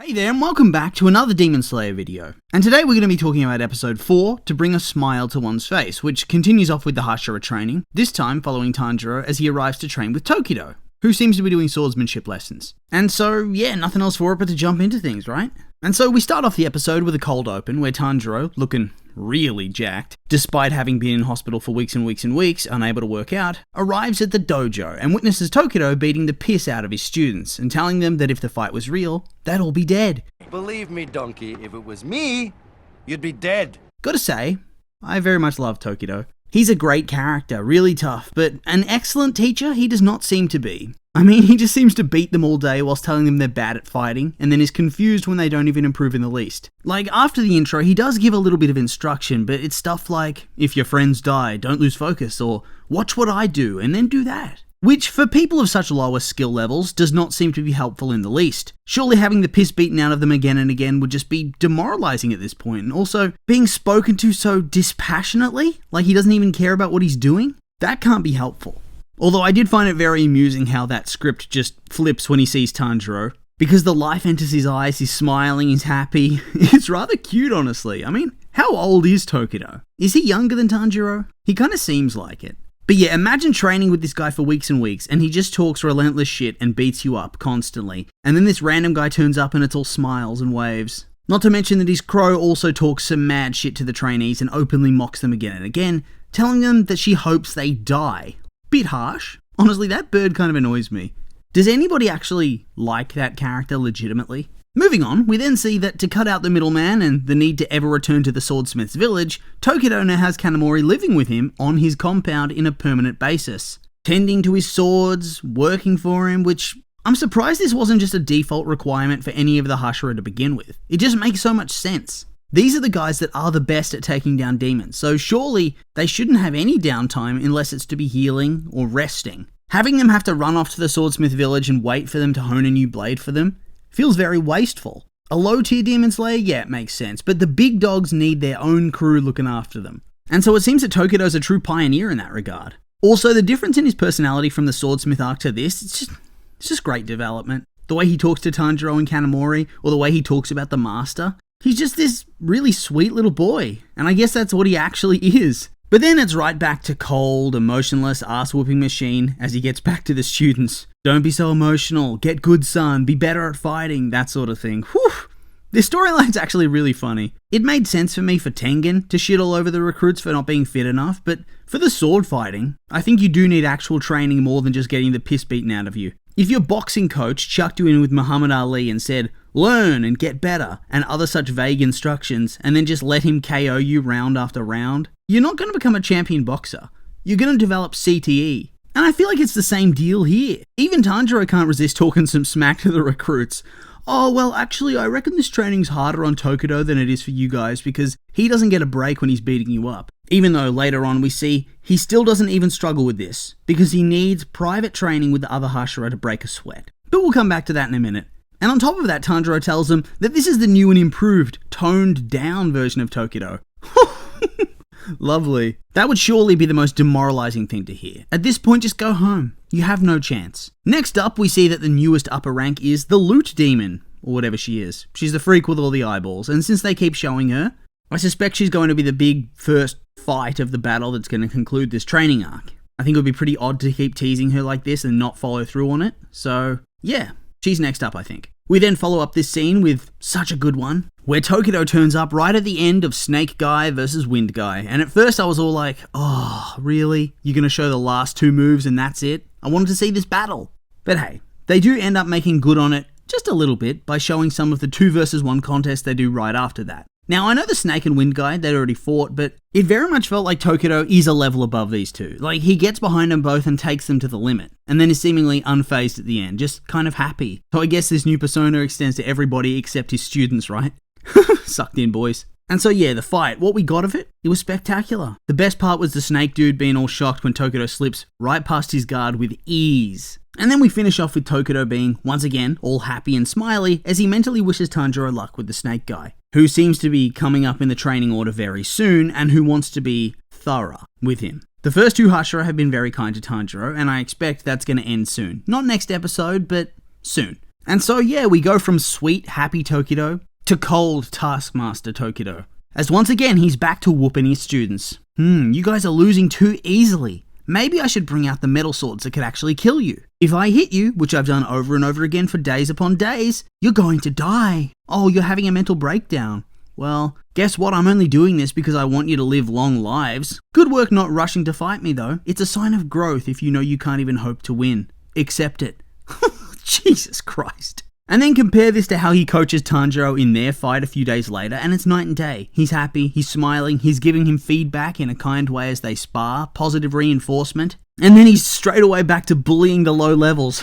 Hey there, and welcome back to another Demon Slayer video. And today we're going to be talking about episode 4, To Bring a Smile to One's Face, which continues off with the Hashira training, this time following Tanjiro as he arrives to train with Tokido, who seems to be doing swordsmanship lessons. And so, yeah, nothing else for it but to jump into things, right? And so we start off the episode with a cold open where Tanjiro, looking really jacked, despite having been in hospital for weeks and weeks and weeks, unable to work out, arrives at the dojo and witnesses Tokido beating the piss out of his students and telling them that if the fight was real, they'd all be dead. Believe me, donkey, if it was me, you'd be dead. Gotta say, I very much love Tokido. He's a great character, really tough, but an excellent teacher he does not seem to be. I mean, he just seems to beat them all day whilst telling them they're bad at fighting, and then is confused when they don't even improve in the least. Like, after the intro, he does give a little bit of instruction, but it's stuff like, if your friends die, don't lose focus, or watch what I do, and then do that. Which, for people of such lower skill levels, does not seem to be helpful in the least. Surely having the piss beaten out of them again and again would just be demoralizing at this point, and also, being spoken to so dispassionately, like he doesn't even care about what he's doing, that can't be helpful. Although I did find it very amusing how that script just flips when he sees Tanjiro. Because the life enters his eyes, he's smiling, he's happy. It's rather cute, honestly. I mean, how old is Tokido? Is he younger than Tanjiro? He kind of seems like it. But yeah, imagine training with this guy for weeks and weeks, and he just talks relentless shit and beats you up constantly. And then this random guy turns up and it's all smiles and waves. Not to mention that his crow also talks some mad shit to the trainees and openly mocks them again and again, telling them that she hopes they die. Bit harsh. Honestly, that bird kind of annoys me. Does anybody actually like that character legitimately? Moving on, we then see that to cut out the middleman and the need to ever return to the swordsmith's village, Tokido now has Kanamori living with him on his compound in a permanent basis. Tending to his swords, working for him, which I'm surprised this wasn't just a default requirement for any of the Hashira to begin with. It just makes so much sense. These are the guys that are the best at taking down demons, so surely they shouldn't have any downtime unless it's to be healing or resting. Having them have to run off to the swordsmith village and wait for them to hone a new blade for them feels very wasteful. A low-tier demon slayer, yeah, it makes sense, but the big dogs need their own crew looking after them. And so it seems that Tokido's a true pioneer in that regard. Also, the difference in his personality from the swordsmith arc to this, it's just great development. The way he talks to Tanjiro and Kanamori, or the way he talks about the master. He's just this really sweet little boy, and I guess that's what he actually is. But then it's right back to cold, emotionless, ass-whooping machine as he gets back to the students. Don't be so emotional, get good son, be better at fighting, that sort of thing. Whew! This storyline's actually really funny. It made sense for me for Tengen to shit all over the recruits for not being fit enough, but for the sword fighting, I think you do need actual training more than just getting the piss beaten out of you. If your boxing coach chucked you in with Muhammad Ali and said, learn and get better, and other such vague instructions, and then just let him KO you round after round, you're not going to become a champion boxer. You're going to develop CTE. And I feel like it's the same deal here. Even Tanjiro can't resist talking some smack to the recruits. Oh, well, actually, I reckon this training's harder on Tokido than it is for you guys because he doesn't get a break when he's beating you up. Even though later on we see he still doesn't even struggle with this because he needs private training with the other Hashira to break a sweat. But we'll come back to that in a minute. And on top of that, Tanjiro tells them that this is the new and improved, toned down version of Tokido. Lovely. That would surely be the most demoralizing thing to hear. At this point, just go home. You have no chance. Next up, we see that the newest upper rank is the Loot Demon, or whatever she is. She's the freak with all the eyeballs, and since they keep showing her, I suspect she's going to be the big first fight of the battle that's going to conclude this training arc. I think it would be pretty odd to keep teasing her like this and not follow through on it, so yeah, she's next up, I think. We then follow up this scene with such a good one, where Tokido turns up right at the end of Snake Guy versus Wind Guy, and at first I was all like, oh, really? You're going to show the last two moves and that's it? I wanted to see this battle. But hey, they do end up making good on it just a little bit by showing some of the 2 versus 1 contests they do right after that. Now, I know the Snake and Wind Guy, they'd already fought, but it very much felt like Tokido is a level above these two. Like, he gets behind them both and takes them to the limit, and then is seemingly unfazed at the end, just kind of happy. So I guess this new persona extends to everybody except his students, right? Sucked in, boys. And so yeah, the fight, what we got of it, it was spectacular. The best part was the Snake dude being all shocked when Tokido slips right past his guard with ease. And then we finish off with Tokido being, once again, all happy and smiley as he mentally wishes Tanjiro luck with the Snake Guy, who seems to be coming up in the training order very soon and who wants to be thorough with him. The first 2 Hashira have been very kind to Tanjiro, and I expect that's going to end soon. Not next episode, but soon. And so yeah, we go from sweet, happy Tokido to cold Taskmaster Tokido. As once again, he's back to whooping his students. You guys are losing too easily. Maybe I should bring out the metal swords that could actually kill you. If I hit you, which I've done over and over again for days upon days, you're going to die. Oh, you're having a mental breakdown. Well, guess what? I'm only doing this because I want you to live long lives. Good work not rushing to fight me though. It's a sign of growth if you know you can't even hope to win. Accept it. Jesus Christ. And then compare this to how he coaches Tanjiro in their fight a few days later, and it's night and day. He's happy, he's smiling, he's giving him feedback in a kind way as they spar, positive reinforcement, and then he's straight away back to bullying the low levels.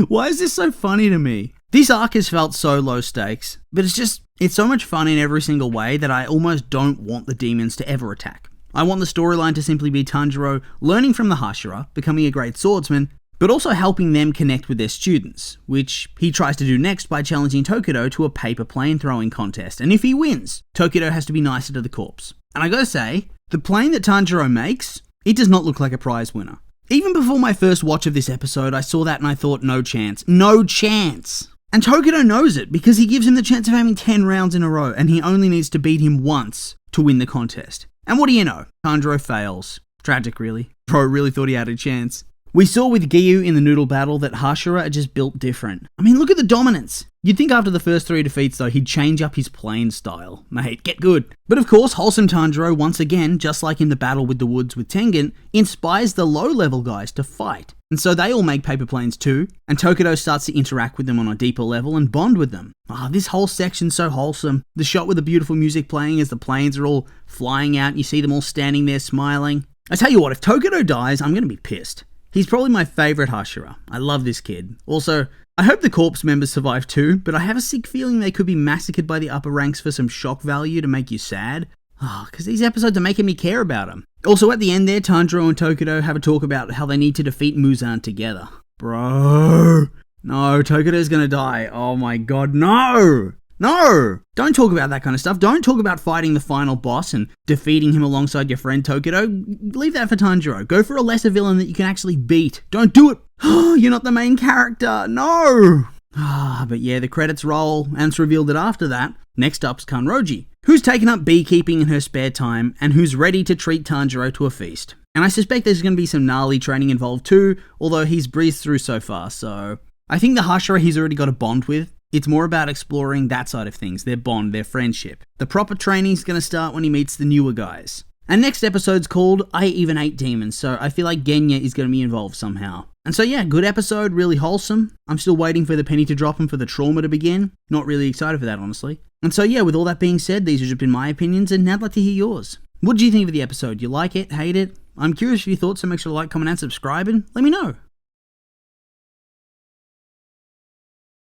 Why is this so funny to me? This arc has felt so low stakes, but it's so much fun in every single way that I almost don't want the demons to ever attack. I want the storyline to simply be Tanjiro learning from the Hashira, becoming a great swordsman, but also helping them connect with their students, which he tries to do next by challenging Tokido to a paper plane throwing contest, and if he wins, Tokido has to be nicer to the corpse. And I gotta say, the plane that Tanjiro makes, it does not look like a prize winner. Even before my first watch of this episode, I saw that and I thought, no chance. No chance! And Tokido knows it, because he gives him the chance of having 10 rounds in a row, and he only needs to beat him once to win the contest. And what do you know? Tanjiro fails. Tragic, really. Bro really thought he had a chance. We saw with Giyu in the noodle battle that Hashira are just built different. I mean, look at the dominance. You'd think after the first 3 defeats though, he'd change up his playing style. Mate, get good. But of course, wholesome Tanjiro, once again, just like in the battle with the woods with Tengen, inspires the low-level guys to fight. And so they all make paper planes too, and Tokido starts to interact with them on a deeper level and bond with them. This whole section's so wholesome. The shot with the beautiful music playing as the planes are all flying out and you see them all standing there smiling. I tell you what, if Tokido dies, I'm gonna be pissed. He's probably my favourite Hashira. I love this kid. Also, I hope the corpse members survive too, but I have a sick feeling they could be massacred by the upper ranks for some shock value to make you sad. Because these episodes are making me care about them. Also, at the end there, Tanjiro and Tokido have a talk about how they need to defeat Muzan together. Bro. No, Tokido's gonna die. Oh my god, no! No! Don't talk about that kind of stuff. Don't talk about fighting the final boss and defeating him alongside your friend Tokido. Leave that for Tanjiro. Go for a lesser villain that you can actually beat. Don't do it! You're not the main character. No! But yeah, the credits roll, and it's revealed that after that, next up's Kanroji, who's taken up beekeeping in her spare time, and who's ready to treat Tanjiro to a feast. And I suspect there's going to be some gnarly training involved too, although he's breezed through so far, so I think the Hashira he's already got a bond with. It's more about exploring that side of things, their bond, their friendship. The proper training's going to start when he meets the newer guys. And next episode's called I Even Ate Demons, so I feel like Genya is going to be involved somehow. And so yeah, good episode, really wholesome. I'm still waiting for the penny to drop and for the trauma to begin. Not really excited for that, honestly. And so yeah, with all that being said, these have just been my opinions, and now I'd like to hear yours. What did you think of the episode? You like it? Hate it? I'm curious for your thoughts, so make sure to like, comment, and subscribe, and let me know.